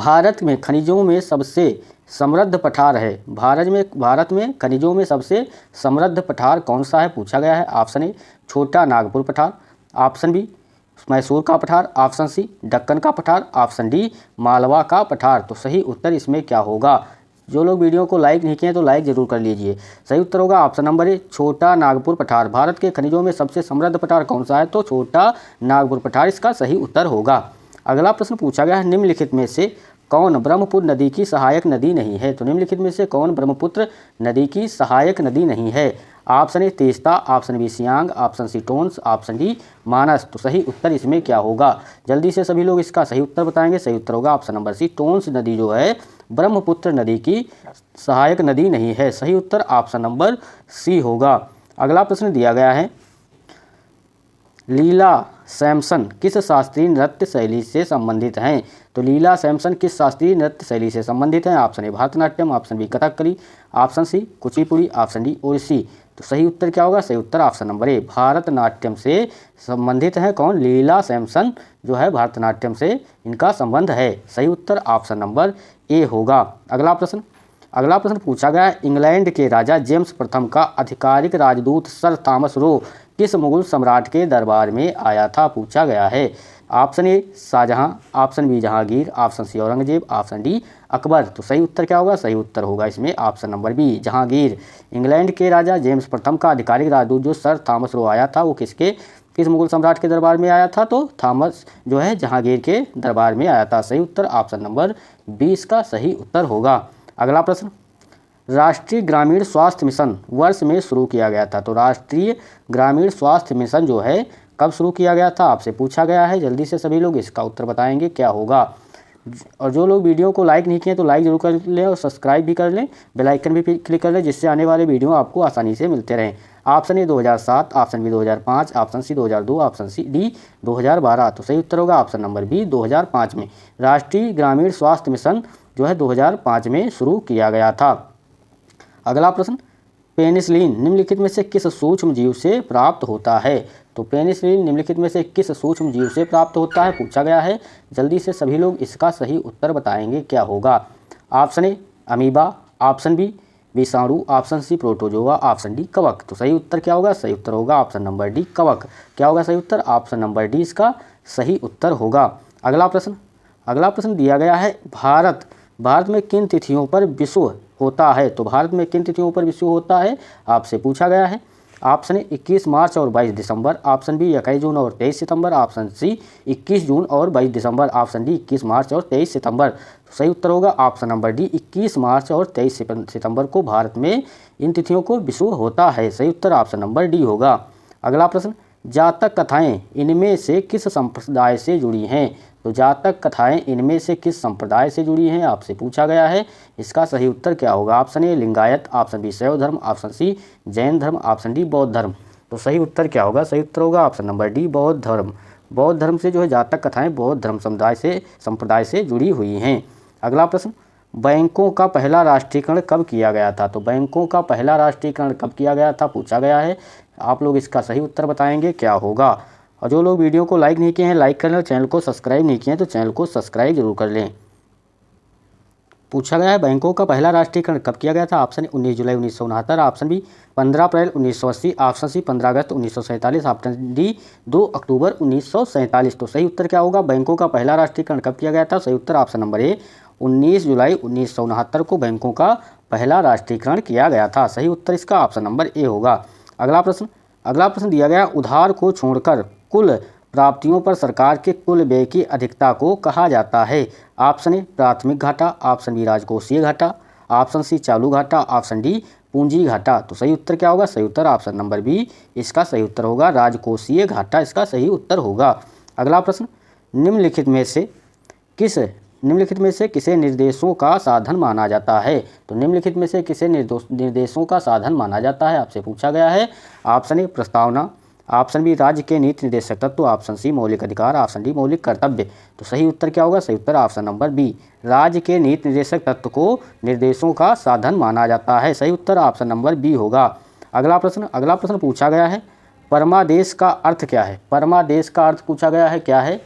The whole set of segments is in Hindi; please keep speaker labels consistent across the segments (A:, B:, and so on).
A: भारत में खनिजों में सबसे समृद्ध पठार है। भारत में खनिजों में सबसे समृद्ध पठार कौन सा है पूछा गया है। ऑप्शन ए छोटा नागपुर पठार, ऑप्शन बी मैसूर का पठार, ऑप्शन सी दक्कन का पठार, ऑप्शन डी मालवा का पठार। तो सही उत्तर इसमें क्या होगा। जो लोग वीडियो को लाइक नहीं किए तो लाइक जरूर कर लीजिए। सही उत्तर होगा ऑप्शन नंबर ए छोटा नागपुर पठार। भारत के खनिजों में सबसे समृद्ध पठार कौन सा है, तो छोटा नागपुर पठार इसका सही उत्तर होगा। अगला प्रश्न पूछा गया है, निम्नलिखित में से कौन ब्रह्मपुत्र नदी की सहायक नदी नहीं है। तो निम्नलिखित में से कौन ब्रह्मपुत्र नदी की सहायक नदी नहीं है। Option A Teesta, option B Siang, option C Tons, option D Manas. तो सही उत्तर इसमें क्या होगा। जल्दी से सभी लोग इसका सही उत्तर बताएंगे। सही उत्तर होगा ऑप्शन नंबर सी टोंस नदी जो है ब्रह्मपुत्र नदी की सहायक नदी नहीं है। सही उत्तर ऑप्शन नंबर सी होगा। अगला प्रश्न दिया गया है, लीला सैमसन किस शास्त्रीय नृत्य शैली से संबंधित हैं। तो लीला सैमसन किस शास्त्रीय नृत्य शैली से संबंधित हैं। Option A Bharatanatyam, option B Kathakali, option C Kuchipudi, option D Odissi. तो सही उत्तर क्या होगा। सही उत्तर ऑप्शन नंबर ए भरतनाट्यम से संबंधित है कौन, लीला सैमसन जो है भरतनाट्यम से इनका संबंध है। सही उत्तर ऑप्शन नंबर ए होगा। अगला प्रश्न पूछा गया है, इंग्लैंड के राजा जेम्स प्रथम का आधिकारिक राजदूत सर थॉमस रो किस मुगल सम्राट के दरबार में आया था पूछा गया है। Option A Shahjahan, option B Jahangir, option C Aurangzeb, option D Akbar. तो सही उत्तर क्या होगा। सही उत्तर होगा इसमें option number B Jahangir. England के राजा जेम्स प्रथम का आधिकारिक राजदूत जो सर थॉमस रो आया था वो किस मुगल सम्राट के दरबार में आया था, तो थॉमस जो है जहांगीर के दरबार में आया था। सही उत्तर ऑप्शन नंबर 20 का सही उत्तर होगा। अगला प्रश्न, राष्ट्रीय ग्रामीण स्वास्थ्य मिशन वर्ष में शुरू किया गया था। तो राष्ट्रीय ग्रामीण स्वास्थ्य मिशन जो है कब शुरू किया गया था आपसे पूछा गया है। जल्दी से सभी लोग इसका उत्तर बताएंगे क्या होगा। और जो लोग वीडियो को लाइक नहीं किए तो लाइक जरूर कर लें और सब्सक्राइब भी कर लें, बेल आइकन भी क्लिक कर लें, जिससे आने वाले वीडियो आपको आसानी से मिलते रहें। Option A 2007, option B 2005, option C 2002, option C D 2012। तो सही उत्तर होगा ऑप्शन नंबर बी 2005 में राष्ट्रीय ग्रामीण स्वास्थ्य मिशन जो है 2005 में शुरू किया गया था। अगला प्रश्न, पेनिसिलिन निम्नलिखित में से किस सूक्ष्म जीव से प्राप्त होता है। तो पेनिसिलिन निम्नलिखित में से किस सूक्ष्म जीव से प्राप्त होता है पूछा गया है। जल्दी से सभी लोग इसका सही उत्तर बताएंगे क्या होगा। Option A amoeba, option B विषाणु, option C protozoa, option D कवक। तो सही उत्तर क्या होगा। सही उत्तर होगा ऑप्शन नंबर डी कवक। क्या होगा सही उत्तर। ऑप्शन नंबर डी इसका सही उत्तर होगा। अगला प्रश्न दिया गया है, भारत में किन तिथियों पर विश्व होता है। तो भारत में किन तिथियों पर विश्व होता है आपसे पूछा गया है। ऑप्शन ए 21 मार्च और 22 दिसंबर, ऑप्शन बी 21 जून और 23 सितंबर, ऑप्शन सी 21 जून और 22 दिसंबर, ऑप्शन डी 21 मार्च और 23 सितंबर। तो सही उत्तर होगा ऑप्शन नंबर डी 21 मार्च और 23 सितंबर को भारत में इन तिथियों को विश्व होता है। सही उत्तर ऑप्शन नंबर डी होगा। अगला प्रश्न, जातक कथाएं इनमें से किस संप्रदाय से जुड़ी हैं। तो जातक कथाएं इनमें से किस संप्रदाय से जुड़ी हैं आपसे पूछा गया है। इसका सही उत्तर क्या होगा। Option A Lingayat, option B Shaiva धर्म, ऑप्शन सी जैन धर्म, ऑप्शन डी बौद्ध धर्म। तो सही उत्तर क्या होगा। सही उत्तर होगा ऑप्शन नंबर डी बौद्ध धर्म। बौद्ध धर्म से जो है जातक कथाएं बौद्ध धर्म संप्रदाय से जुड़ी हुई हैं। अगला प्रश्न, बैंकों का पहला राष्ट्रीयकरण कब किया गया था। तो बैंकों का पहला राष्ट्रीयकरण कब किया गया था पूछा गया है। आप लोग इसका सही उत्तर बताएंगे क्या होगा। और जो लोग वीडियो को लाइक नहीं किए हैं लाइक कर लें, चैनल को सब्सक्राइब नहीं किए हैं तो चैनल को सब्सक्राइब जरूर कर लें। पूछा गया है बैंकों का पहला राष्ट्रीयकरण कब किया गया था। ऑप्शन 19 जुलाई 1969, ऑप्शन बी 15 अप्रैल 1980, ऑप्शन सी 15 अगस्त 1947, ऑप्शन डी 2 अक्टूबर 1947। तो सही उत्तर क्या होगा। बैंकों का पहला राष्ट्रीयकरण कब किया गया था। सही उत्तर ऑप्शन नंबर ए 19 जुलाई 1969 को बैंकों का पहला राष्ट्रीयकरण किया गया था। सही उत्तर इसका ऑप्शन नंबर ए होगा। अगला प्रश्न दिया गया, उधार को छोड़कर कुल प्राप्तियों पर सरकार के कुल व्यय की अधिकता को कहा जाता है। ऑप्शन ए प्राथमिक घाटा, ऑप्शन बी राजकोषीय घाटा, ऑप्शन सी चालू घाटा, ऑप्शन डी पूंजी घाटा। तो सही उत्तर क्या होगा। सही उत्तर ऑप्शन नंबर बी इसका सही उत्तर होगा राजकोषीय घाटा इसका सही उत्तर होगा। अगला प्रश्न, निम्नलिखित में से किसे निर्देशों का साधन माना जाता है। तो निम्नलिखित में से किसे निर्देशों का साधन माना जाता है आपसे पूछा गया है। ऑप्शन ए प्रस्तावना, ऑप्शन बी राज्य के नीति निर्देशक तत्व, ऑप्शन सी मौलिक अधिकार, ऑप्शन डी मौलिक कर्तव्य। तो सही उत्तर क्या होगा। सही उत्तर ऑप्शन नंबर बी राज्य के नीति निर्देशक तत्व को निर्देशों का साधन माना जाता है। सही उत्तर ऑप्शन नंबर बी होगा। अगला प्रश्न पूछा गया है, परमादेश का अर्थ क्या है। परमादेश का अर्थ पूछा गया है क्या है।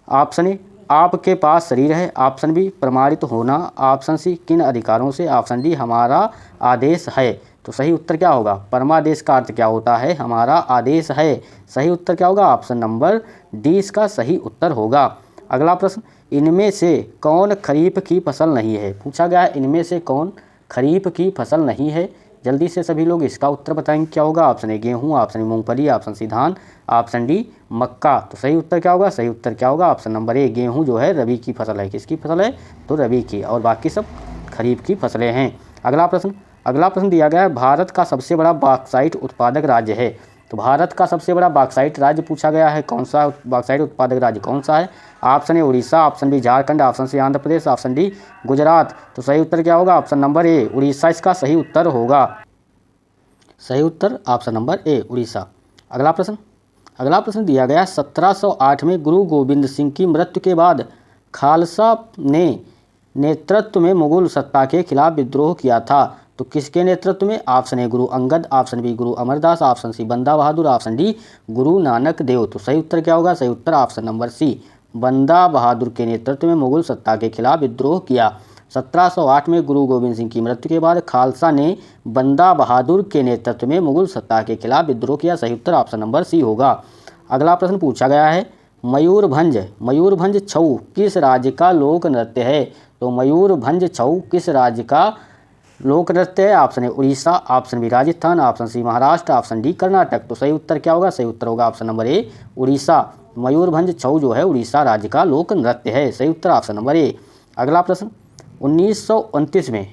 A: ऑप्शन ए आपके पास शरीर है। ऑप्शन बी प्रमाणित होना। ऑप्शन सी किन अधिकारों से। ऑप्शन डी हमारा आदेश है। तो सही उत्तर क्या होगा? परमादेश का अर्थ क्या होता है? हमारा आदेश है। सही उत्तर क्या होगा? ऑप्शन नंबर डी इसका सही उत्तर होगा। अगला प्रश्न, इनमें से कौन खरीफ की फसल नहीं है? पूछा गया है इनमें से कौन खरीफ की फसल नहीं है। जल्दी से सभी लोग इसका उत्तर बताएंगे क्या होगा। ऑप्शन ए गेहूँ, ऑप्शन ए मूंगफली, ऑप्शन सी धान, ऑप्शन डी मक्का। तो सही उत्तर क्या होगा? सही उत्तर क्या होगा? ऑप्शन नंबर ए गेहूँ जो है रबी की फसल है। किसकी फसल है? तो रबी की, और बाकी सब खरीफ की फसलें हैं। अगला प्रश्न दिया गया है, भारत का सबसे बड़ा बॉक्साइट उत्पादक राज्य है। तो भारत का सबसे बड़ा बॉक्साइट राज्य पूछा गया है, कौन सा बॉक्साइट उत्पादक राज्य कौन सा है? Option A Orissa, option B Jharkhand, option C Andhra Pradesh, option D Gujarat. तो सही उत्तर क्या होगा? ऑप्शन नंबर ए उड़ीसा इसका सही उत्तर होगा। सही उत्तर ऑप्शन नंबर ए उड़ीसा। अगला प्रश्न दिया गया 1708 में गुरु गोविंद सिंह की मृत्यु के बाद खालसा ने नेतृत्व में मुगल सत्ता के खिलाफ विद्रोह किया था। तो किसके नेतृत्व में? Option A Guru Angad, option B Guru Amar Das, option C बंदा बहादुर, ऑप्शन डी गुरु नानक देव। तो सही उत्तर क्या होगा? सही उत्तर ऑप्शन नंबर सी बंदा बहादुर के नेतृत्व में मुगल सत्ता के खिलाफ विद्रोह किया। 1708 में गुरु गोविंद सिंह की मृत्यु के बाद खालसा ने बंदा बहादुर के नेतृत्व में मुगल सत्ता के खिलाफ विद्रोह किया। सही उत्तर ऑप्शन नंबर सी होगा। अगला प्रश्न पूछा गया है, मयूरभंज छऊ किस राज्य का लोक नृत्य है? तो मयूरभंज छऊ किस राज्य का लोक नृत्य है? Option A Orissa, option B Rajasthan, option C Maharashtra, option D Karnataka. तो सही उत्तर क्या होगा? सही उत्तर होगा option number A Odisha. Mayurbhanj Chhau जो है उड़ीसा राज्य का लोक नृत्य है। सही उत्तर ऑप्शन नंबर ए। अगला प्रश्न, 1929 में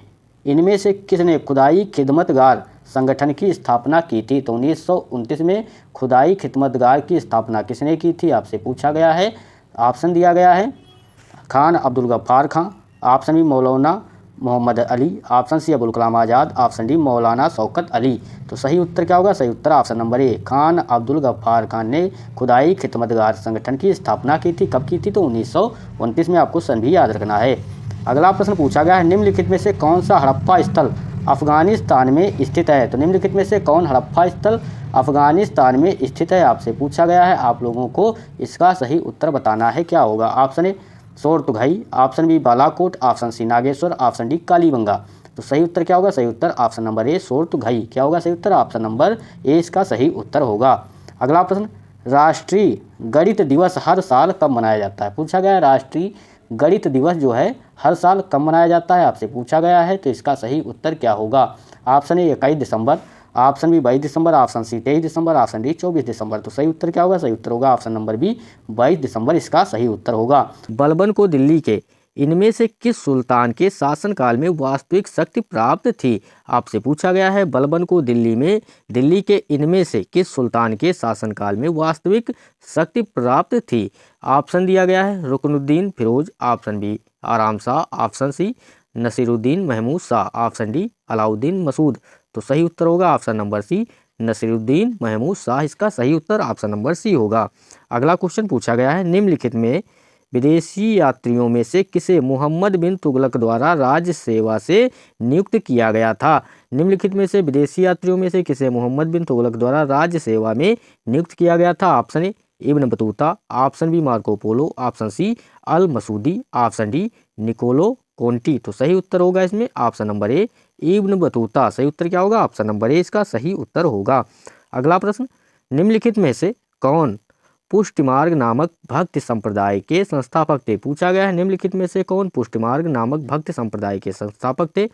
A: इनमें से किसने खुदाई खिदमतगार संगठन की स्थापना की थी? तो 1929 में खुदाई खिदमतगार की स्थापना किसने की थी? आपसे पूछा गया है। ऑप्शन दिया गया है Khan Abdul Ghaffar Khan, option B Maulana Mohammad Ali, option C Abul Kalam Azad, option D Maulana Shaukat Ali. तो सही उत्तर क्या होगा? सही उत्तर option number A Khan Abdul Ghaffar Khan ने खुदाई खिदमतगार संगठन की स्थापना की थी। कब की थी? तो 1929 में। आपको सन भी याद रखना है। अगला प्रश्न पूछा गया है, निम्नलिखित में से कौन सा हड़प्पा स्थल अफगानिस्तान में स्थित है? तो निम्नलिखित में से कौन हड़प्पा स्थल अफगानिस्तान में स्थित है? आपसे पूछा गया है। आप लोगों को इसका सही उत्तर बताना है। क्या होगा? Option A Sortughai, option B Balakot, option C Nageshwar, option D Kalibanga. तो सही उत्तर क्या होगा? सही उत्तर ऑप्शन नंबर ए सोरतुघई। क्या होगा सही उत्तर? ऑप्शन नंबर ए इसका सही उत्तर होगा। अगला प्रश्न, राष्ट्रीय गणित दिवस हर साल कब मनाया जाता है? पूछा गया है राष्ट्रीय गणित दिवस जो है हर साल कब मनाया जाता है? आपसे पूछा गया है। तो इसका सही उत्तर क्या होगा? ऑप्शन ए 21 दिसंबर, ऑप्शन बी 22 दिसंबर, ऑप्शन सी 23 दिसंबर, ऑप्शन डी 24 दिसंबर। तो सही उत्तर क्या होगा? सही उत्तर होगा ऑप्शन नंबर बी 22 दिसंबर इसका सही उत्तर होगा। बलबन को दिल्ली के इनमें से किस सुल्तान के शासनकाल में वास्तविक शक्ति प्राप्त थी? आपसे पूछा गया है बलबन को दिल्ली के इनमें से किस सुल्तान के शासनकाल में वास्तविक शक्ति प्राप्त थी? ऑप्शन दिया गया है Ruknuddin Firoz, option B Aram Shah, option C Nasiruddin Mahmud Shah, option D Alauddin Masud. तो सही उत्तर होगा option number C Nasiruddin Mahmud Shah इसका सही उत्तर ऑप्शन नंबर सी होगा। अगला क्वेश्चन पूछा गया है, निम्नलिखित में विदेशी यात्रियों में से किसे मोहम्मद बिन तुगलक द्वारा राज्य सेवा से नियुक्त किया गया था? निम्नलिखित में से विदेशी यात्रियों में से किसे मोहम्मद बिन तुगलक द्वारा राज्य सेवा में नियुक्त किया गया था? Option A Ibn Battuta, option B Marco Polo, option C Al Masudi, option D Niccolo Conti. तो सही उत्तर होगा इसमें option number A Ibn Battuta. सही उत्तर क्या होगा? ऑप्शन नंबर ए इसका सही उत्तर होगा। अगला प्रश्न, निम्नलिखित में से कौन पुष्टिमार्ग नामक भक्ति संप्रदाय के संस्थापक थे? पूछा गया है निम्नलिखित में से कौन पुष्टिमार्ग नामक भक्ति संप्रदाय के संस्थापक थे?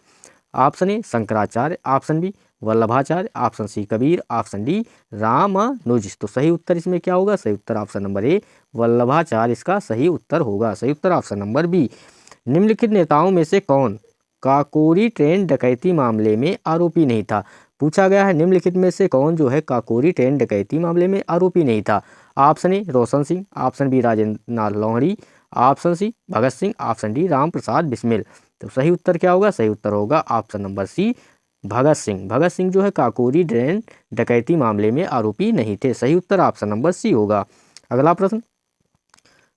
A: Option A Shankaracharya, option B Vallabhacharya, option C Kabir, option D Ramanuja. तो सही उत्तर इसमें क्या होगा? सही उत्तर ऑप्शन नंबर ए वल्लभाचार्य इसका सही उत्तर होगा। सही उत्तर ऑप्शन नंबर बी। निम्नलिखित नेताओं में से कौन काकोरी ट्रेन डकैती मामले में आरोपी नहीं था? पूछा गया है निम्नलिखित में से कौन जो है काकोरी ट्रेन डकैती मामले में आरोपी नहीं था? Option A Roshan Singh, option B Rajendra Nath Lahiri, option C Bhagat Singh, option D Ram Prasad Bismil. तो सही उत्तर क्या होगा? सही उत्तर होगा option number C Bhagat Singh. Bhagat Singh जो है काकोरी ट्रेन डकैती मामले में आरोपी नहीं थे। सही उत्तर ऑप्शन नंबर सी होगा। अगला प्रश्न,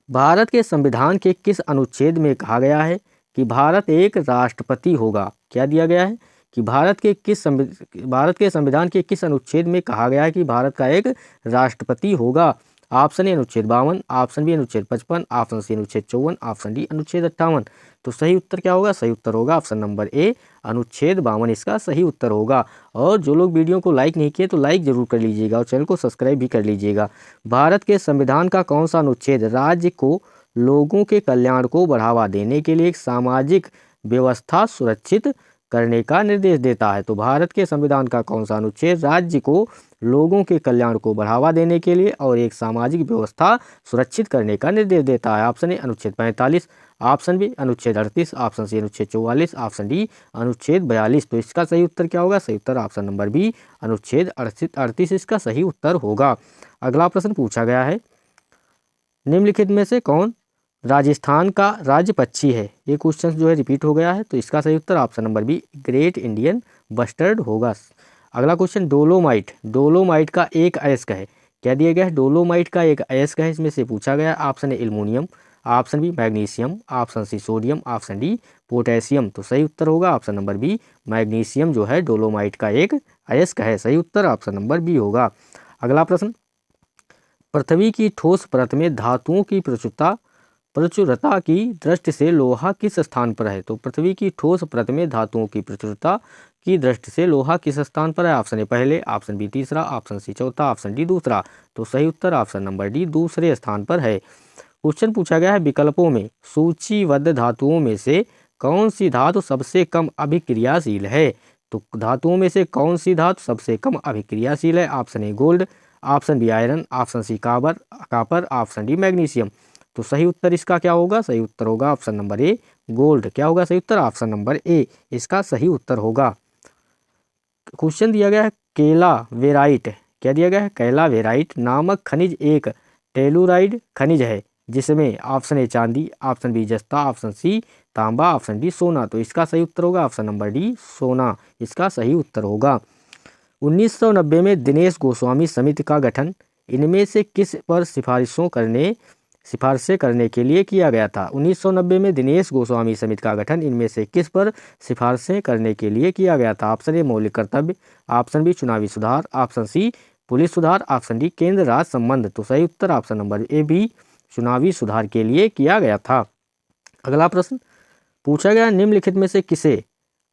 A: भारत के संविधान के किस अनुच्छेद में कहा गया है कि भारत एक राष्ट्रपति होगा? क्या दिया गया है कि भारत के संविधान के किस अनुच्छेद में कहा गया है कि भारत का एक राष्ट्रपति होगा? ऑप्शन ए अनुच्छेद 52, ऑप्शन बी अनुच्छेद 55, ऑप्शन सी अनुच्छेद 54, ऑप्शन डी अनुच्छेद 58। तो सही उत्तर क्या होगा? सही उत्तर होगा ऑप्शन नंबर ए अनुच्छेद 52 इसका सही उत्तर होगा। और जो लोग वीडियो को लाइक नहीं किए तो लाइक जरूर कर लीजिएगा और चैनल को सब्सक्राइब भी कर लीजिएगा। भारत के संविधान का कौन सा अनुच्छेद राज्य को लोगों के कल्याण को बढ़ावा देने के लिए एक सामाजिक व्यवस्था सुरक्षित करने का निर्देश देता है? तो भारत के संविधान का कौन सा अनुच्छेद राज्य को लोगों के कल्याण को बढ़ावा देने के लिए और एक सामाजिक व्यवस्था सुरक्षित करने का निर्देश देता है? ऑप्शन ए अनुच्छेद 45, ऑप्शन बी अनुच्छेद 38, ऑप्शन सी अनुच्छेद 44, ऑप्शन डी अनुच्छेद 42। तो इसका सही उत्तर क्या होगा? सही उत्तर ऑप्शन नंबर बी अनुच्छेद 38 इसका सही उत्तर होगा। अगला प्रश्न पूछा गया है, निम्नलिखित में से कौन राजस्थान का राज्य पक्षी है? ये क्वेश्चन जो है रिपीट हो गया है, तो इसका सही उत्तर option number B great Indian bustard होगा। अगला क्वेश्चन, डोलोमाइट का एक अयस्क है। क्या दिया गया है? डोलोमाइट का एक अयस्क है, इसमें से पूछा गया। Option A aluminium, option B magnesium, option C sodium, option D potassium. तो सही उत्तर होगा ऑप्शन नंबर बी मैग्नीशियम जो है डोलोमाइट का एक अयस्क है। सही उत्तर ऑप्शन नंबर बी होगा। अगला प्रश्न, पृथ्वी की ठोस परत में धातुओं की प्रचुरता की दृष्टि से लोहा किस स्थान पर है? तो पृथ्वी की ठोस परत में धातुओं की प्रचुरता की दृष्टि से लोहा किस स्थान पर है? ऑप्शन ए पहले, ऑप्शन बी तीसरा, ऑप्शन सी चौथा, ऑप्शन डी दूसरा। तो सही उत्तर ऑप्शन नंबर डी दूसरे स्थान पर है। क्वेश्चन पूछा गया है, विकल्पों में सूचीबद्ध धातुओं में से कौन सी धातु सबसे कम अभिक्रियाशील है? तो धातुओं में से कौन सी धातु सबसे कम अभिक्रियाशील है? Option A gold, option B iron, option C copper, option D magnesium. तो सही उत्तर इसका क्या होगा? सही उत्तर होगा ऑप्शन नंबर ए गोल्ड। क्या होगा सही उत्तर? ऑप्शन नंबर ए इसका सही उत्तर होगा। क्वेश्चन दिया गया है, केलावेराइट, क्या दिया गया है? केलावेराइट नामक खनिज एक टेलुराइड खनिज है जिसमें ऑप्शन ए चांदी, ऑप्शन बी जस्ता, ऑप्शन सी तांबा, ऑप्शन डी सोना। तो इसका सही उत्तर होगा ऑप्शन नंबर डी सोना इसका सही उत्तर होगा। 1990 में दिनेश गोस्वामी समिति का गठन इनमें से किस पर सिफारिशें करने के लिए किया गया था? 1990 में दिनेश गोस्वामी समिति का गठन इनमें से किस पर सिफारिशें करने के लिए किया गया था? ऑप्शन ए मौलिक कर्तव्य, ऑप्शन बी चुनावी सुधार, ऑप्शन सी पुलिस सुधार, ऑप्शन डी केंद्र राज्य संबंध। तो सही उत्तर ऑप्शन नंबर ए बी चुनावी सुधार के लिए किया गया था। अगला प्रश्न पूछा गया, निम्नलिखित में से किसे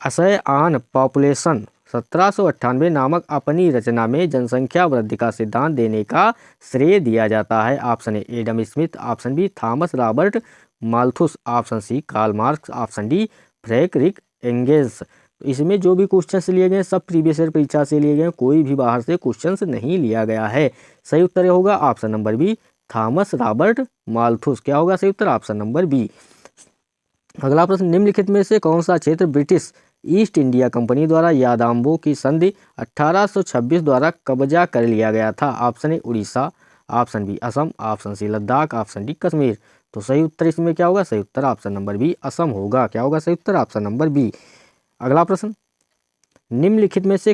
A: असय आन पॉपुलेशन 1798 नामक अपनी रचना में जनसंख्या वृद्धि का सिद्धांत देने का श्रेय दिया जाता है? Option A Adam Smith, option B Thomas Robert Malthus, option C Karl Marx, option D Friedrich Engels. इसमें जो भी क्वेश्चंस लिए गए सब प्रीवियस ईयर परीक्षा से लिए गए, कोई भी बाहर से क्वेश्चंस नहीं लिया गया है। सही उत्तर होगा option number B Thomas Robert Malthus. क्या होगा सही उत्तर? Option number B. अगला प्रश्न, निम्नलिखित में से कौन सा क्षेत्र ब्रिटिश ईस्ट इंडिया कंपनी द्वारा यादाम्बो की संधि 1826 द्वारा कब्जा कर लिया गया था? Option A Orissa, option B Assam, option C Ladakh, option D Kashmir. तो सही उत्तर इसमें क्या होगा? सही उत्तर ऑप्शन नंबर बी असम होगा। क्या होगा सही उत्तर? Option number B. अगला प्रश्न, निम्नलिखित में से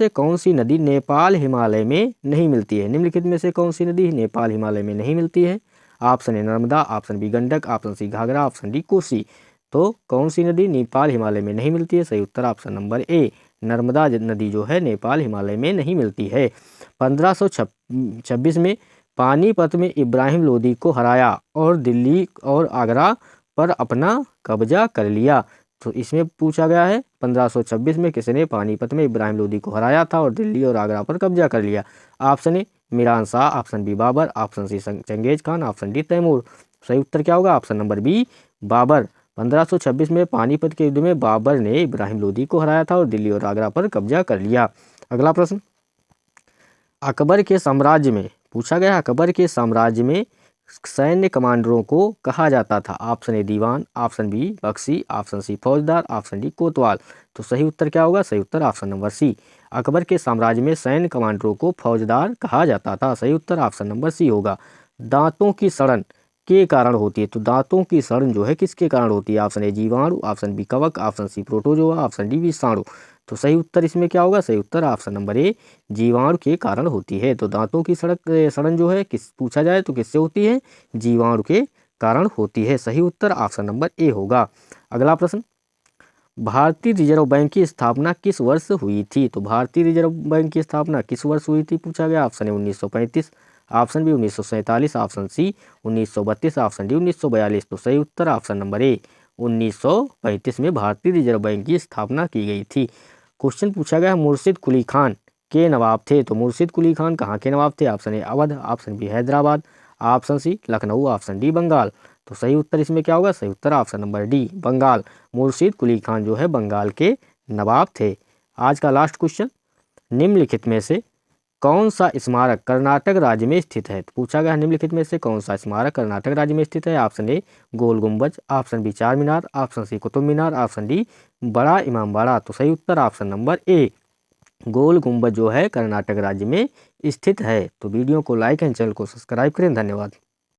A: कौन सी नदी नेपाल हिमालय में नहीं मिलती है? निम्नलिखित में से कौन सी नदी नेपाल हिमालय में नहीं मिलती है? Option A Narmada, option B Gandak, option C Ghaghara, option D Kosi. तो कौन सी नदी नेपाल हिमालय में नहीं मिलती है? सही उत्तर ऑप्शन नंबर ए नर्मदा नदी जो है नेपाल हिमालय में नहीं मिलती है। 1526 में पानीपत में इब्राहिम लोदी को हराया और दिल्ली और आगरा पर अपना कब्जा कर लिया। तो इसमें पूछा गया है 1526 में किसने पानीपत में इब्राहिम लोदी को हराया था और दिल्ली और आगरा पर कब्जा कर लिया? Option A Miran Shah, option B Babur, option C Changez Khan, option D Taimur. सही उत्तर क्या होगा? Option number B Babar. 1526 में पानीपत के युद्ध में बाबर ने इब्राहिम लोदी को हराया था और दिल्ली और आगरा पर कब्जा कर लिया। अगला प्रश्न, अकबर के साम्राज्य में पूछा गया, अकबर के साम्राज्य में सैन्य कमांडरों को कहा जाता था? ऑप्शन ए दीवान, ऑप्शन बी बख्शी, ऑप्शन सी फौजदार, ऑप्शन डी कोतवाल। तो सही उत्तर क्या होगा? सही उत्तर ऑप्शन नंबर सी अकबर के साम्राज्य में सैन्य कमांडरों को फौजदार कहा जाता था। सही उत्तर ऑप्शन नंबर सी होगा। दांतों की सड़न के कारण होती है? तो दांतों की सड़न जो है किसके कारण होती है? ऑप्शन ए जीवाणु, ऑप्शन बी कवक, option C protozoa, option D विषाणु। तो सही उत्तर इसमें क्या होगा? सही उत्तर ऑप्शन नंबर ए जीवाणु के कारण होती है। तो दांतों की सड़न जो है किस पूछा जाए तो किससे होती है? जीवाणु के कारण होती है। सही उत्तर ऑप्शन नंबर ए होगा। अगला प्रश्न, भारतीय रिजर्व बैंक की स्थापना किस वर्ष हुई थी? तो भारतीय रिजर्व बैंक की स्थापना किस वर्ष हुई थी पूछा गया? Option A 1935, option B 1947, option C 1932, option D 1942। तो सही उत्तर ऑप्शन नंबर ए 1935 में भारतीय रिजर्व बैंक की स्थापना की गई थी। क्वेश्चन पूछा गया मुर्शिद कुली खान के नवाब थे। तो मुर्शिद कुली खान कहाँ के नवाब थे? Option A Awadh, option B Hyderabad, option C Lucknow, option D Bengal. तो सही उत्तर इसमें क्या होगा? सही उत्तर option number D Bengal. Murshid Quli Khan जो है बंगाल के नवाब थे। आज का लास्ट क्वेश्चन, निम्नलिखित में से कौन सा स्मारक कर्नाटक राज्य में स्थित है? तो पूछा गया निम्नलिखित में से कौन सा स्मारक कर्नाटक राज्य में स्थित है? ऑप्शन ए गोल गुंबज, ऑप्शन बी चार मीनार, option C Qutub Minar, option D बड़ा इमामबाड़ा। तो सही उत्तर ऑप्शन नंबर ए गोल गुंबज जो है कर्नाटक राज्य में स्थित है। तो वीडियो को लाइक एंड चैनल को सब्सक्राइब करें। धन्यवाद।